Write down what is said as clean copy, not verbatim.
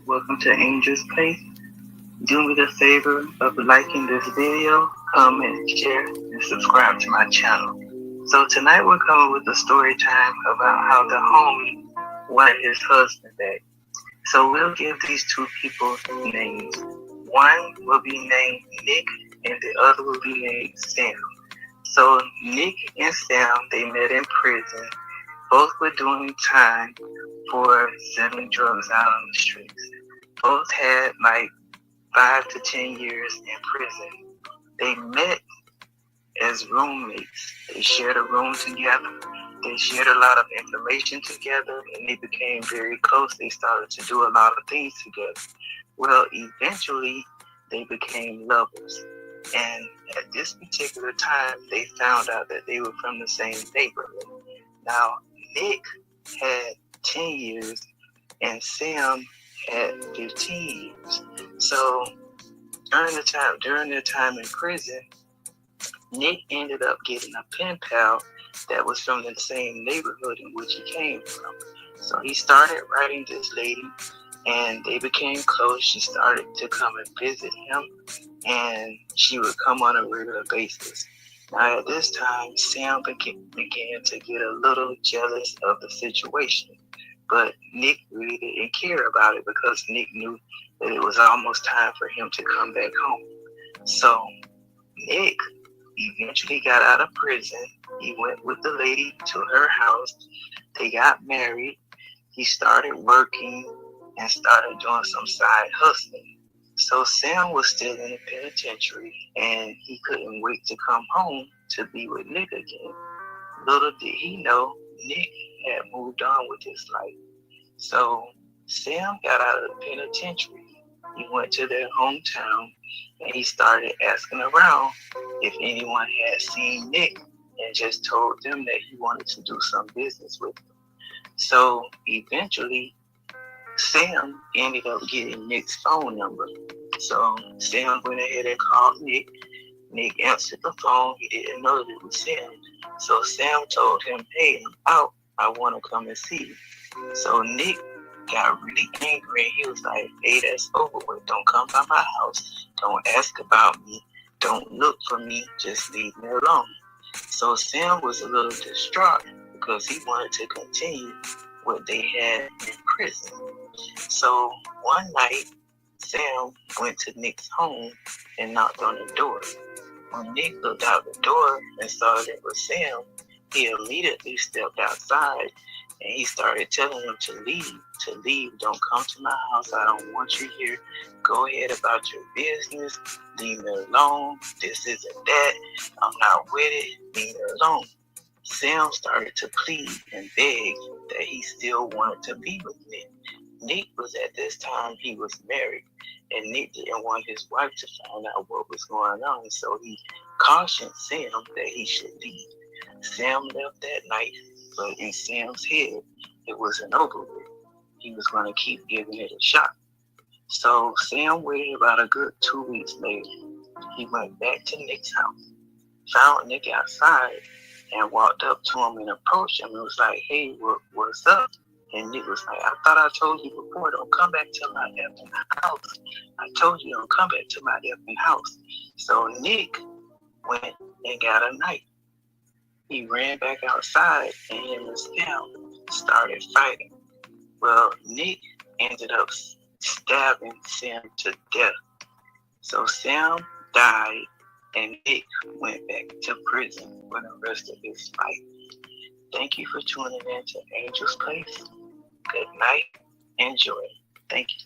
Welcome to Angel's Place. Do me the favor of liking this video, comment, share, and subscribe to my channel. So tonight we're coming with a story time about how the homie wanted his husband back. So we'll give these two people names. One will be named Nick and the other will be named Sam. So Nick and Sam, they met in prison. Both were doing time for selling drugs out on the streets. Both had like 5 to 10 years in prison. They met as roommates. They shared a room together. They shared a lot of information together and they became very close. They started to do a lot of things together. Well, eventually they became lovers. And at this particular time, they found out that they were from the same neighborhood. Now, Nick had 10 years and Sam had 15 years. So during their time in prison, Nick ended up getting a pen pal that was from the same neighborhood in which he came from. So he started writing this lady and they became close. She started to come and visit him and she would come on a regular basis. Now at this time, Sam began to get a little jealous of the situation. But Nick really didn't care about it because Nick knew that it was almost time for him to come back home. So Nick eventually got out of prison. He went with the lady to her house. They got married. He started working and started doing some side hustling. So Sam was still in the penitentiary and he couldn't wait to come home to be with Nick again. Little did he know, Nick had moved on with his life. So Sam got out of the penitentiary. He went to their hometown and he started asking around if anyone had seen Nick and just told them that he wanted to do some business with them. So eventually Sam ended up getting Nick's phone number. So Sam went ahead and called Nick. Nick answered the phone. He didn't know that it was Sam. So Sam told him, "Hey, I'm out. I want to come and see you." So Nick got really angry and he was like, "Hey, that's over with. Don't come by my house. Don't ask about me. Don't look for me. Just leave me alone." So Sam was a little distraught because he wanted to continue what they had in prison. So one night, Sam went to Nick's home and knocked on the door. When Nick looked out the door and saw that it was Sam, he immediately stepped outside and he started telling him to leave. To leave. Don't come to my house. I don't want you here. Go ahead about your business. Leave me alone. This isn't that. I'm not with it. Leave me alone. Sam started to plead and beg that he still wanted to be with Nick. Nick was at this time, he was married, and Nick didn't want his wife to find out what was going on, so he cautioned Sam that he should leave. Sam left that night, but in Sam's head, it wasn't over with. He was going to keep giving it a shot. So Sam waited about a good 2 weeks later. He went back to Nick's house, found Nick outside, and walked up to him and approached him and was like, "Hey, what's up?" And Nick was like, "I thought I told you before, don't come back to my effing house. I told you don't come back to my effing house." So Nick went and got a knife. He ran back outside and him and Sam started fighting. Well, Nick ended up stabbing Sam to death. So Sam died and Nick went back to prison for the rest of his life. Thank you for tuning in to Angel's Place. Good night. Enjoy. Thank you.